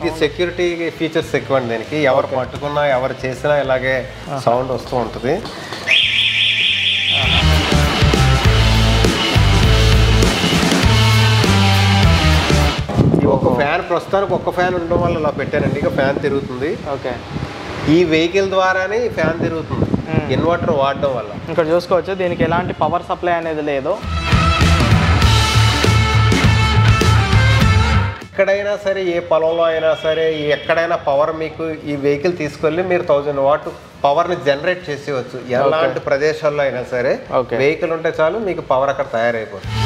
ఇది security features ఎక్కువ అండి దీనికి. ఎవరు పట్టుకున్నా ఎవరు చేసినా ఇలాగే సౌండ్ వస్తూ ఉంటుంది. ఒక ఫ్యాన్ ప్రస్తుతానికి ఒక్క ఫ్యాన్ ఉండడం వల్ల ఇలా పెట్టానండి. ఇక ఫ్యాన్ తిరుగుతుంది. ఓకే, ఈ వెహికల్ ద్వారానే ఈ ఫ్యాన్ తిరుగుతుంది ఇన్వర్టర్ వాడడం వల్ల. ఇక్కడ చూసుకోవచ్చు దీనికి ఎలాంటి పవర్ సప్లై అనేది లేదు. ఎక్కడైనా సరే ఏ పొలంలో అయినా సరే ఎక్కడైనా పవర్ మీకు ఈ వెహికల్ తీసుకెళ్ళి మీరు 1000 వాట్ పవర్ని జనరేట్ చేసేవచ్చు. ఎలాంటి ప్రదేశాల్లో అయినా సరే వెహికల్ ఉంటే చాలు మీకు పవర్ అక్కడ తయారైపోతుంది.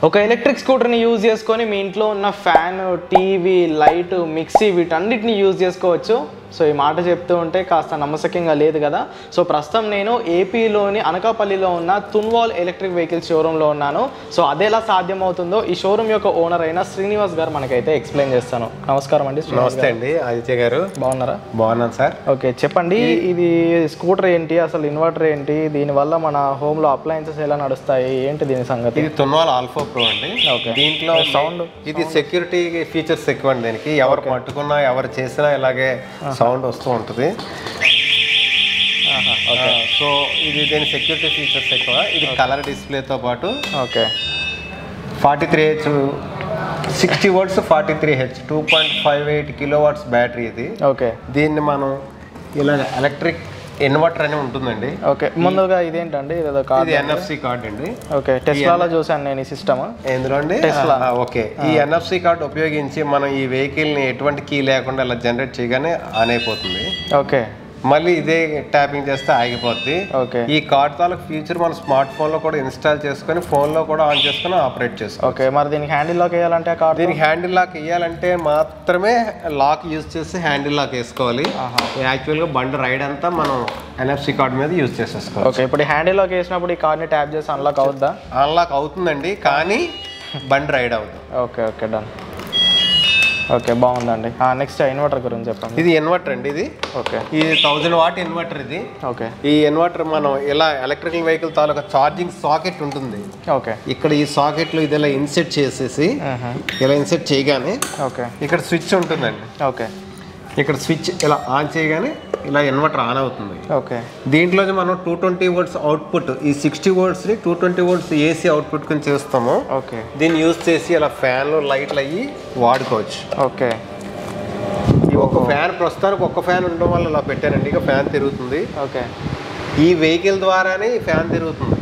ఒక ఎలక్ట్రిక్ స్కూటర్ని యూజ్ చేసుకొని మీ ఇంట్లో ఉన్న ఫ్యాన్, టీవీ, లైట్, మిక్సీ వీటన్నిటిని యూజ్ చేసుకోవచ్చు. సో ఈ మాట చెప్తూ ఉంటే కాస్త నమ్మశక్యంగా లేదు కదా. సో ప్రస్తుతం నేను ఏపీలోని అనకాపల్లిలో ఉన్న తున్వాల్ ఎలక్ట్రిక్ వెహికల్ షోరూంలో ఉన్నాను. సో అదేలా సాధ్యమవుతుందో ఈ షోరూమ్ యొక్క ఓనర్ అయిన శ్రీనివాస్ గారు మనకైతే ఎక్స్ప్లెయిన్ చేస్తాను. నమస్కారం అండి. నమస్తే అండి ఆదిత్య గారు. బాగున్నారా? బాగున్నాను సార్. ఓకే, చెప్పండి ఇది స్కూటర్ ఏంటి, అసలు ఇన్వర్టర్ ఏంటి, దీనివల్ల మన హోమ్లో అప్లయన్సెస్ ఎలా నడుస్తాయి, ఏంటి దీని సంగతి? ఇది తున్వాల్ ఆల్ఫా ప్రో అండి. దీంట్లో సౌండ్ ఇది సెక్యూరిటీ ఫీచర్స్ ఎక్కువ అండి దీనికి. ఎవరు పట్టుకున్నా ఎవరు చేసినా ఇలాగే సౌండ్ వస్తూ ఉంటుంది. సో ఇది దీని సెక్యూరిటీ ఫీచర్స్ ఎక్కువ. ఇది కలర్ డిస్ప్లేతో పాటు 43H 60 watts 43H 2.58 kilowatts battery ఇది. ఓకే, దీన్ని మనం ఇలా ఎలక్ట్రిక్ ఇన్వర్టర్ అని ఉంటుందండి. ఓకే, ముందుగా ఇదేంటండి? ఇది NFC కార్డ్ అండి. ఓకే, టెస్లాలో చూసాను నేను ఈ సిస్టమ్. ఎందులో అండి? ఓకే, ఈ NFC కార్డ్ ఉపయోగించి మనం ఈ వెహికల్ ని ఎటువంటి కీ లేకుండా ఇలా జనరేట్ చేయగానే ఆన్ అయిపోతుంది. ఓకే, మళ్ళీ ఇదే ట్యాపింగ్ చేస్తే ఆగిపోద్ది. ఓకే, ఈ కార్డ్ తాలూకు ఫీచర్ మన స్మార్ట్ ఫోన్ లో కూడా ఇన్స్టాల్ చేసుకొని ఫోన్ లో కూడా ఆన్ చేసుకొని ఆపరేట్ చేసుకోవచ్చు. ఓకే, మరి దీనికి హ్యాండిల్ లాక్ వేయాలంటే ఆ కార్డ్, దీనికి హ్యాండిల్ లాక్ వేయాలంటే మాత్రమే లాక్ యూజ్ చేసి హ్యాండిల్ లాక్ వేసుకోవాలి. యాక్చువల్గా బండి రైడ్ అంతా మనం NFC కార్డ్ మీద యూజ్ చేసేసుకోవాలి. ఓకే, ఇప్పుడు హ్యాండిల్ లాక్ వేసినప్పుడు ఈ కార్డ్ని ట్యాప్ చేసి అన్లాక్ అవుద్దా? అన్లాక్ అవుతుందండి, కానీ బండి రైడ్ అవుతుంది. Okay, okay, done. ఓకే, బాగుందండి. నెక్స్ట్ ఇన్వర్టర్ గురించి చెప్పండి. ఇది ఇన్వర్టర్ అండి. ఇది ఓకే, ఇది 1000 వాట్ ఇన్వర్టర్ ఇది. ఓకే, ఈ ఇన్వర్టర్ మనం ఇలా ఎలక్ట్రికల్ వెహికల్ తాలూకా ఛార్జింగ్ సాకెట్ ఉంటుంది. ఓకే, ఇక్కడ ఈ సాకెట్లో ఇది ఇలా ఇన్సెట్ చేసేసి ఇలా ఇన్సెట్ చేయగానే ఓకే ఇక్కడ స్విచ్ ఉంటుందండి. ఓకే, ఇక్కడ స్విచ్ ఇలా ఆన్ చేయగానే ఇలా ఇన్వర్టర్ ఆన్ అవుతుంది. ఓకే, దీంట్లో మనం 220 వోల్ట్స్ అవుట్పుట్, ఈ 60 వోల్ట్స్ని 220 వోల్ట్స్ AC అవుట్పుట్ కొని చేస్తాము. ఓకే, దీన్ని యూజ్ చేసి ఇలా ఫ్యాన్లు లైట్లు అయ్యి వాడుకోవచ్చు. ఓకే, ఈ ఒక ఫ్యాన్ ప్రస్తుతానికి ఒక్క ఫ్యాన్ ఉండడం వల్ల ఇలా పెట్టానండి. ఇక ఫ్యాన్ తిరుగుతుంది. ఓకే, ఈ వెహికల్ ద్వారానే ఈ ఫ్యాన్ తిరుగుతుంది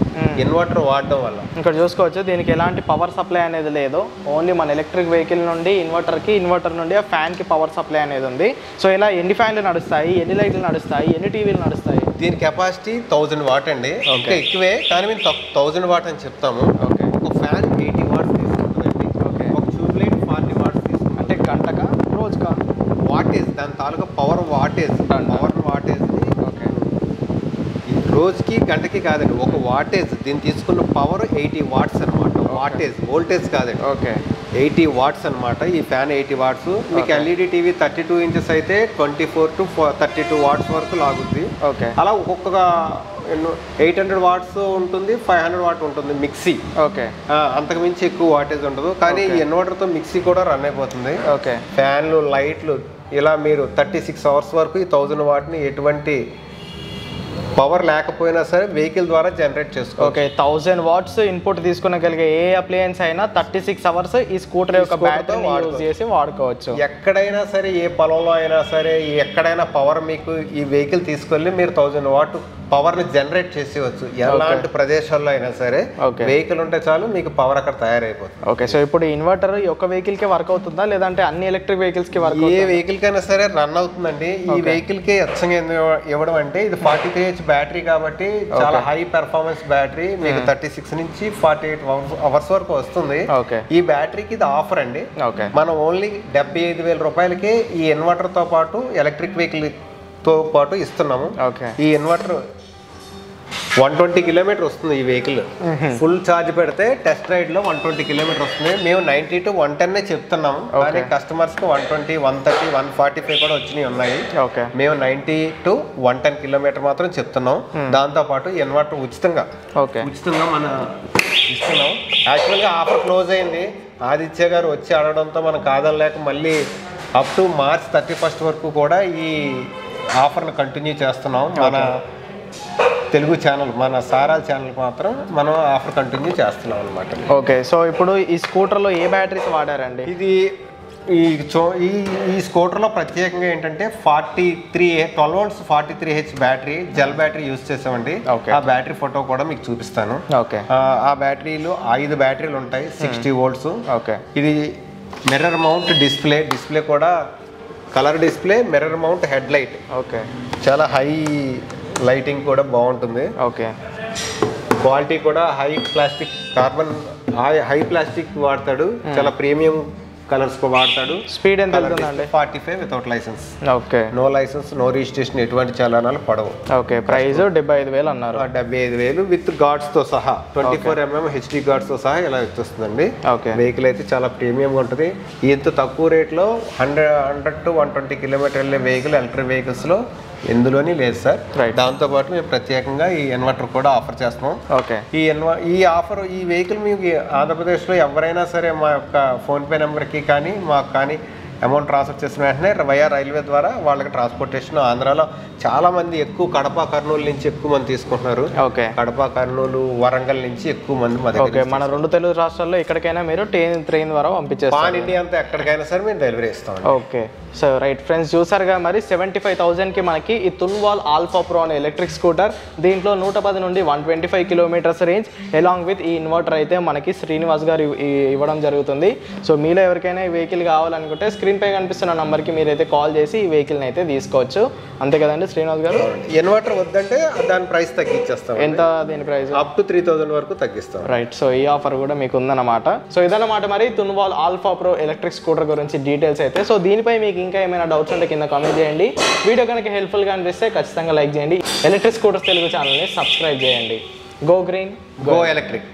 ఇన్వర్టర్ వాడడం వల్ల. ఇక్కడ చూసుకోవచ్చు దీనికి ఎలాంటి పవర్ సప్లై అనేది లేదు. ఓన్లీ మన ఎలక్ట్రిక్ వెహికల్ నుండి ఇన్వర్టర్కి, ఇన్వర్టర్ నుండి ఆ ఫ్యాన్కి పవర్ సప్లై అనేది ఉంది. సో ఇలా ఎన్ని ఫ్యాన్లు నడుస్తాయి, ఎన్ని లైట్లు నడుస్తాయి, ఎన్ని టీవీలు నడుస్తాయి? దీని కెపాసిటీ 1000 వాట్ అండి. ఇంకా ఎక్కువే, కానీ మేము 1000 వాట్ అని చెప్తాము. ఓకే, ఒక ఫ్యాన్ 80 వాట్స్ తీసుకుంటుందండి. ఓకే, ఒక ట్యూబ్ లైట్ 40 వాట్స్ తీసుకుంటుంది. అంటే గంటకా రోజుకా? వాటేజ్, దాని తాలూకా power wattage. Power wattage okay, రోజుకి గంటకి కాదండి, ఒక వాటేజ్. దీన్ని తీసుకున్న పవర్ 80 వాట్స్ అనమాట. వాటేజ్, వోల్టేజ్ కాదండి. ఓకే, 80 వాట్స్ అనమాట. ఈ ఫ్యాన్ 80 వాట్స్. మీకు LED టీవీ 32 ఇంచెస్ అయితే 24 to 32 వాట్స్ వరకు లాగుద్ది. ఓకే, అలా ఒక్కొక్క 800 వాట్స్ ఉంటుంది, 500 వాట్ ఉంటుంది మిక్సీ. ఓకే, అంతకుమించి ఎక్కువ వాటేజ్ ఉండదు. కానీ ఈ ఇన్వర్టర్తో మిక్సీ కూడా రన్ అయిపోతుంది. ఓకే, ఫ్యాన్లు, లైట్లు ఇలా మీరు 36 అవర్స్ వరకు ఈ 1000 వాట్ని ఎటువంటి పవర్ లేకపోయినా సరే వెహికల్ ద్వారా జనరేట్ చేసుకోవచ్చు. ఓకే, 1000 వాట్స్ ఇన్పుట్ తీసుకునగలిగే ఏ అప్లయన్స్ అయినా 36 అవర్స్ ఈ స్కూటర్ యొక్క బ్యాటరీని యూజ్ చేసి వాడుకోవచ్చు. ఎక్కడైనా సరే ఏ పొలంలో అయినా సరే ఎక్కడైనా పవర్ మీకు ఈ వెహికల్ తీసుకెళ్ళి మీరు 1000 వాట్ పవర్ని జనరేట్ చేసేవచ్చు. ఎలాంటి ప్రదేశాల్లో అయినా సరే వెహికల్ ఉంటే చాలు మీకు పవర్ అక్కడ తయారైపోతుంది. ఓకే, సో ఇప్పుడు ఇన్వర్టర్ ఒక వెహికల్ కి వర్క్ అవుతుందా, లేదంటే అన్ని ఎలక్ట్రిక్ వెహికల్స్ కి వర్క్? ఏ వెహికల్ కైనా సరే రన్ అవుతుందండి. ఈ వెహికల్ కి హెచ్చంగా ఇవ్వడం అంటే ఇది 43H బ్యాటరీ కాబట్టి చాలా హై పెర్ఫార్మెన్స్ బ్యాటరీ. మీకు 36 నుంచి 48 అవర్స్ వరకు వస్తుంది. ఈ బ్యాటరీకి ఇది ఆఫర్ అండి. మనం ఓన్లీ 75,000 రూపాయలకి ఈ ఇన్వర్టర్ తో పాటు ఎలక్ట్రిక్ వెహికల్ తో పాటు ఇస్తున్నాము. ఈ ఇన్వర్టర్ 120 కిలోమీటర్ వస్తుంది ఈ వెహికల్. ఫుల్ ఛార్జ్ పెడితే టెస్ట్ రైడ్ లో 120 కిలోమీటర్ వస్తుంది. మేము 90 to 110 చెప్తున్నాము, కానీ కస్టమర్స్ కి 120, 130, 145 కూడా వచ్చినాయి ఉన్నాయి. మేము 90 to 110 కిలోమీటర్ మాత్రం చెప్తున్నాం. దాంతో పాటు ఇన్వర్టర్ ఉచితంగా మన ఇస్తున్నాం. యాక్చువల్ గా ఆఫర్ క్లోజ్ అయింది. ఆదిత్య గారు వచ్చి అడగడంతో మనం కాదనలేక మళ్ళీ అప్ టు March 31 వరకు కూడా ఈ ఆఫర్ను కంటిన్యూ చేస్తున్నాం. మన తెలుగు ఛానల్, మన సారా ఛానల్ మాత్రం మనం ఆఫర్ కంటిన్యూ చేస్తున్నాం అనమాట. ఓకే, సో ఇప్పుడు ఈ స్కూటర్లో ఏ బ్యాటరీస్ వాడారండి? ఇది ఈ స్కూటర్లో ప్రత్యేకంగా ఏంటంటే 12 volts 43H battery, gel battery use చేసామండి. ఆ బ్యాటరీ ఫోటో కూడా మీకు చూపిస్తాను. ఆ బ్యాటరీలు 5 బ్యాటరీలు ఉంటాయి, 60 volts. ఇది మిర్రర్ మౌంట్ డిస్ప్లే కూడా colour display, mirror mount head light. చాలా హై లైటింగ్ కూడా బాగుంటుంది. క్వాలిటీ కూడా హై ప్లాస్టిక్ వాడతాడు, చాలా ప్రీమియం కలర్స్ వాడతాడు. స్పీడ్ ఎంత వెళ్తుందండి? 45 without license. No license, no registration, ఎటువంటి చలానాలు పడవు. ప్రైస్ 75,000 అన్నారు. 75,000 విత్ గార్డ్స్ తో సహా, 24mm HD గార్డ్స్ తో సహా ఇలా వచ్చేస్తుందండి. వెహికల్ అయితే చాలా ప్రీమియం గా ఉంటుంది. ఇంత తక్కువ రేట్ లో 100 to 120 కిలోమీటర్ వెళ్ళే వెహికల్ ఎలక్ట్రిక్ వెహికల్స్ లో ఎందులోని లేదు సార్. దాంతో పాటు మేము ప్రత్యేకంగా ఈ ఇన్వర్టర్ కూడా ఆఫర్ చేస్తున్నాం. ఈ ఆఫర్, ఈ వెహికల్ మీకు ఆంధ్రప్రదేశ్లో ఎవరైనా సరే మా యొక్క ఫోన్పే నెంబర్కి కానీ మాకు కానీ అమౌంట్ ట్రాన్స్ఫర్ చేసిన వెంటనే వయా రైల్వే ద్వారా వాళ్ళకి ట్రాన్స్పోర్టేషన్. ఆంధ్రాలో చాలా మంది ఎక్కువ కడప, కర్నూలు నుంచి ఎక్కువ మంది తీసుకుంటున్నారు. కడప, కర్నూలు, వరంగల్ నుంచి ఎక్కువ మంది మన 2 తెలుగు రాష్ట్రాల్లో ఎక్కడికైనా మీరు ట్రైన్ ద్వారా పంపించేస్తారు. పాన్ ఇండియా అంతా ఎక్కడికైనా సరే మేము డెలివరీ ఇస్తాం. సో రైట్ ఫ్రెండ్స్, చూసారుగా మరి 75,000కి మనకి ఈ తున్వాల్ ఆల్ఫా ప్రో అనే ఎలక్ట్రిక్ స్కూటర్. దీంట్లో 110 నుండి 125 కిలోమీటర్స్ రేంజ్ అలాంగ్ విత్ ఈ ఇన్వర్టర్ అయితే మనకి శ్రీనివాస్ గారు ఇవ్వడం జరుగుతుంది. సో మీలో ఎవరికైనా ఈ వెహికల్ కావాలనుకుంటే స్క్రీన్ పై కనిపిస్తున్న నంబర్కి మీరైతే కాల్ చేసి ఈ వెహికల్ని అయితే తీసుకోవచ్చు. అంతే కదండి శ్రీనివాస్ గారు? ఇన్వర్టర్ వద్దంటే దాని ప్రైస్ తగ్గించేస్తాం. ఎంత దీని ప్రైస్? అప్ టు 3,000 వరకు తగ్గిస్తాం. రైట్, సో ఈ ఆఫర్ కూడా మీకు ఉందన్నమాట. సో ఇదన్నమాట మరి Tunwal alpha pro electric scooter గురించి డీటెయిల్స్ అయితే. సో దీనిపై మీకు ఇంకా ఏమైనా డౌట్స్ ఉంటే కింద కామెంట్ చేయండి. వీడియో కనుక హెల్ప్ఫుల్గా అనిపిస్తే ఖచ్చితంగా లైక్ చేయండి. ఎలక్ట్రిక్ స్కూటర్స్ తెలుగు ఛానల్ని సబ్స్క్రైబ్ చేయండి. Go green, go electric.